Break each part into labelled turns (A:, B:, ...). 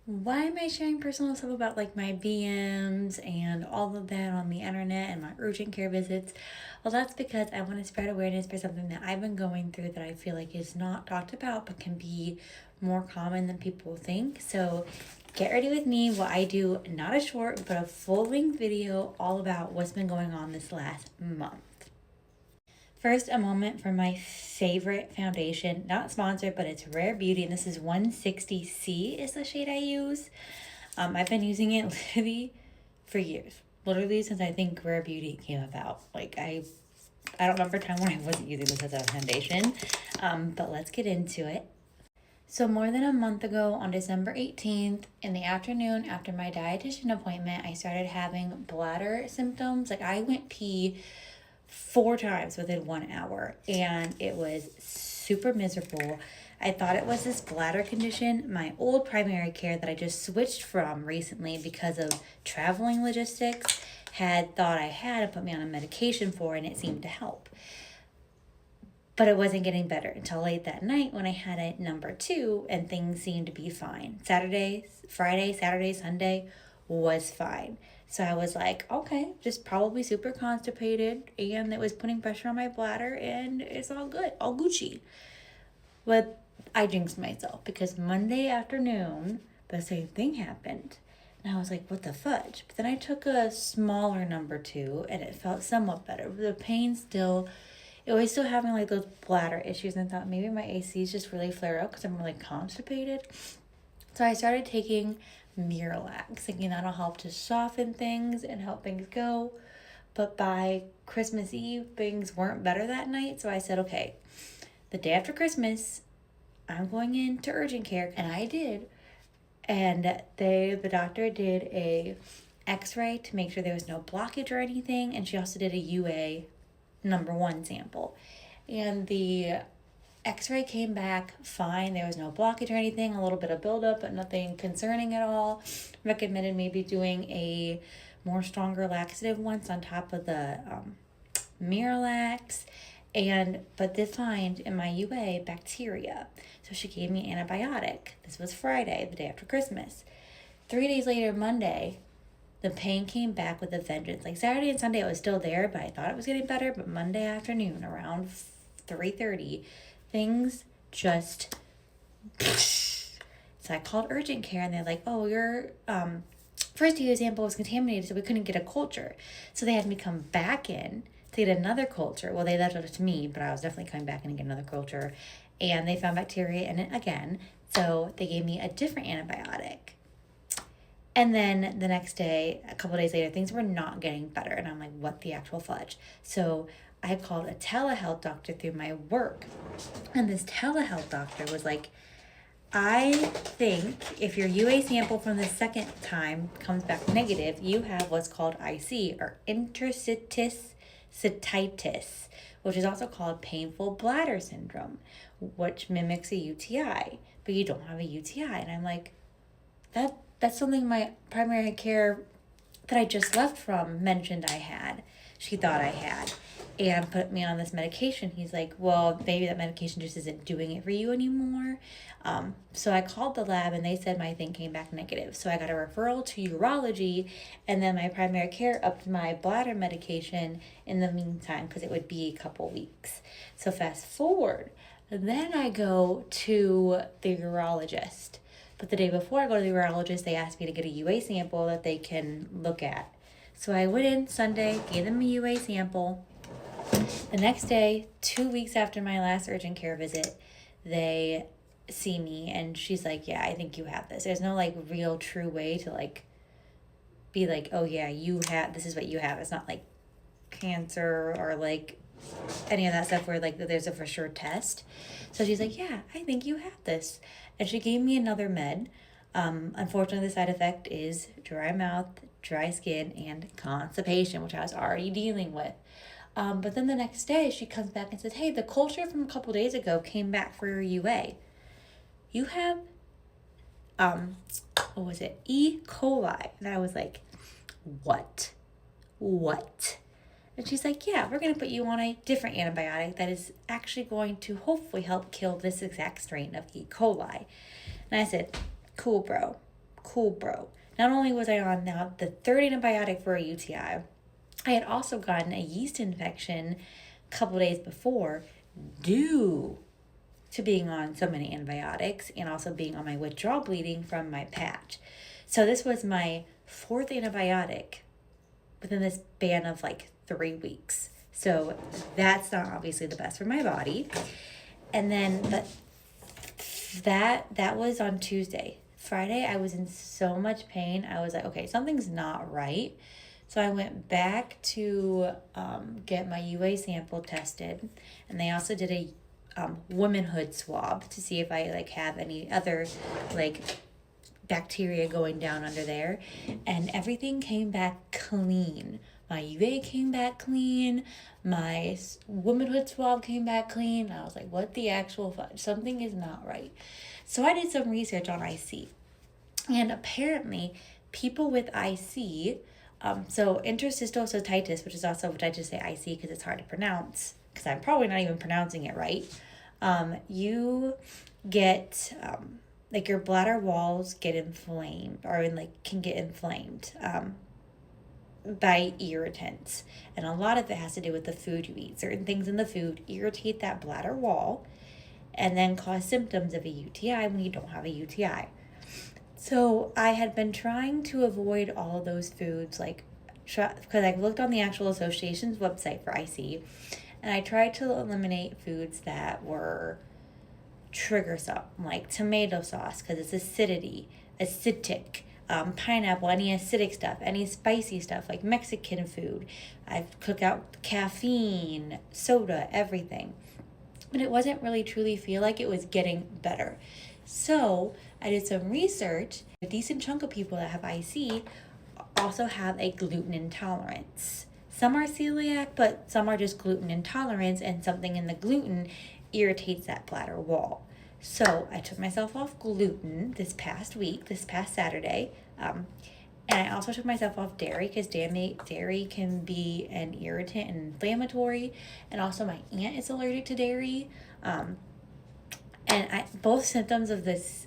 A: Why am I sharing personal stuff about like my VMs and all of that on the internet and my urgent care visits? Well, that's because I want to spread awareness for something that I've been going through that I feel like is not talked about but can be more common than people think. So get ready with me while I do not a short but a full length video all about what's been going on this last month. First, a moment for my favorite foundation, not sponsored, but it's Rare Beauty, and this is 160C is the shade I use. I've been using it literally for years, literally since I think Rare Beauty came about. Like I don't remember a time when I wasn't using this as a foundation, but let's get into it. So more than a month ago, on December 18th, in the afternoon after my dietitian appointment, I started having bladder symptoms. Like I went pee 4 times within 1 hour, and it was super miserable. I thought it was this bladder condition. My old primary care that I just switched from recently because of traveling logistics had thought I had and put me on a medication for, and it seemed to help. But it wasn't getting better until late that night when I had a number 2 and things seemed to be fine. Friday, Saturday, Sunday was fine. So I was like, okay, just probably super constipated and it was putting pressure on my bladder and it's all good, all Gucci. But I jinxed myself because Monday afternoon, the same thing happened. And I was like, what the fudge? But then I took a smaller number 2 and it felt somewhat better. The pain still, it was still having like those bladder issues, and I thought maybe my ACs just really flare up because I'm really constipated. So I started taking Miralax, thinking that'll help to soften things and help things go. But by Christmas Eve, things weren't better that night. So I said, okay, the day after Christmas, I'm going into urgent care, and I did. And the doctor did a X-ray to make sure there was no blockage or anything, and she also did a UA number 1 sample. And the X-ray came back fine. There was no blockage or anything, a little bit of buildup, but nothing concerning at all. Recommended maybe doing a more stronger laxative once on top of the Miralax, but defined in my UA bacteria. So she gave me an antibiotic. This was Friday, the day after Christmas. 3 days later, Monday, the pain came back with a vengeance. Like Saturday and Sunday, it was still there, but I thought it was getting better. But Monday afternoon, around 3:30, things just. So I called urgent care, and they're like, "Oh, your first UA sample was contaminated, so we couldn't get a culture." So they had me come back in to get another culture. Well, they left it to me, but I was definitely coming back in to get another culture, and they found bacteria in it again. So they gave me a different antibiotic. And then the next day, a couple of days later, things were not getting better. And I'm like, what the actual fudge? So I called a telehealth doctor through my work. And this telehealth doctor was like, I think if your UA sample from the second time comes back negative, you have what's called IC, or interstitial cystitis, which is also called painful bladder syndrome, which mimics a UTI, but you don't have a UTI. And I'm like, that's something my primary care that I just left from mentioned I had. She thought I had, and put me on this medication. He's like, well, maybe that medication just isn't doing it for you anymore. So I called the lab, and they said my thing came back negative. So I got a referral to urology, and then my primary care upped my bladder medication in the meantime because it would be a couple weeks. So fast forward, then I go to the urologist. But the day before I go to the urologist, they asked me to get a UA sample that they can look at. So I went in Sunday, gave them a UA sample. The next day, 2 weeks after my last urgent care visit, they see me and she's like, yeah, I think you have this. There's no like real true way to like be like, oh yeah, this is what you have. It's not like cancer or like any of that stuff where like there's a for sure test. So she's like, yeah, I think you have this. And she gave me another med. Unfortunately, the side effect is dry mouth, dry skin, and constipation, which I was already dealing with. But then the next day, she comes back and says, hey, the culture from a couple days ago came back for your UA. You have, what was it? E. coli. And I was like, what? And she's like, yeah, we're going to put you on a different antibiotic that is actually going to hopefully help kill this exact strain of E. coli. And I said, cool, bro. cool, bro. Not only was I on now the third antibiotic for a UTI, I had also gotten a yeast infection a couple days before due to being on so many antibiotics and also being on my withdrawal bleeding from my patch. So this was my fourth antibiotic within this span of like 3 weeks. So that's not obviously the best for my body. And then that was on Tuesday. Friday, I was in so much pain. I was like, okay, something's not right. So I went back to get my UA sample tested, and they also did a womanhood swab to see if I like have any other like bacteria going down under there, and everything came back clean. My UA came back clean. My womanhood swab came back clean. I was like, what the actual fudge? Something is not right. So I did some research on IC. And apparently, people with IC, so interstitial cystitis, which is also what I just say IC because it's hard to pronounce, because I'm probably not even pronouncing it right. You get, like your bladder walls get inflamed, or can get inflamed by irritants. And a lot of it has to do with the food you eat. Certain things in the food irritate that bladder wall and then cause symptoms of a UTI when you don't have a UTI. So I had been trying to avoid all of those foods, because I looked on the actual association's website for IC, and I tried to eliminate foods that were triggersome, like tomato sauce, because it's acidic, pineapple, any acidic stuff, any spicy stuff, like Mexican food. I've cooked out caffeine, soda, everything. But it wasn't really truly feel like it was getting better. So I did some research. A decent chunk of people that have IC also have a gluten intolerance. Some are celiac, but some are just gluten intolerance, and something in the gluten irritates that bladder wall. So I took myself off gluten this past Saturday. And I also took myself off dairy because dairy can be an irritant and inflammatory. And also my aunt is allergic to dairy. And both symptoms of this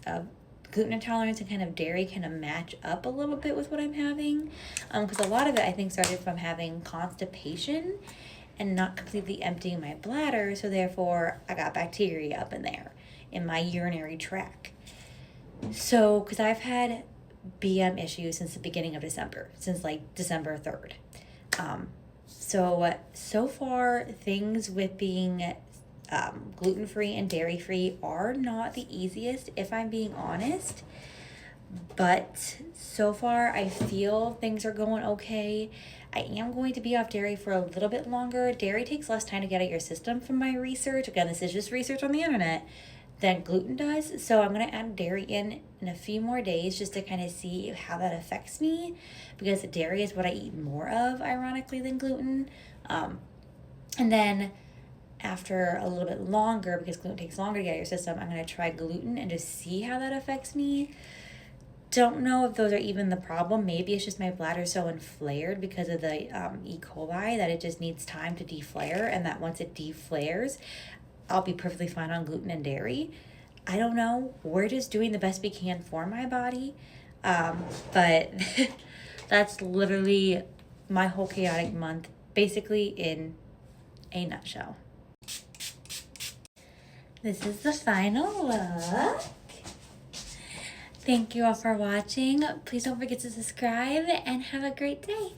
A: gluten intolerance and kind of dairy kind of match up a little bit with what I'm having. Because a lot of it I think started from having constipation and not completely emptying my bladder. So therefore I got bacteria up in there in my urinary tract. So, because I've had BM issues since the beginning of December, since like December 3rd. So far things with being gluten-free and dairy-free are not the easiest, if I'm being honest. But so far I feel things are going okay. I am going to be off dairy for a little bit longer. Dairy takes less time to get out of your system from my research. Again, this is just research on the internet than gluten does. So I'm going to add dairy in a few more days just to kind of see how that affects me, because dairy is what I eat more of, ironically, than gluten. And then after a little bit longer, because gluten takes longer to get out of your system, I'm going to try gluten and just see how that affects me. Don't know if those are even the problem. Maybe it's just my bladder so inflamed because of the E. coli that it just needs time to deflare, and that once it deflares, I'll be perfectly fine on gluten and dairy. I don't know. We're just doing the best we can for my body. But that's literally my whole chaotic month, basically in a nutshell. This is the final look. Thank you all for watching. Please don't forget to subscribe and have a great day.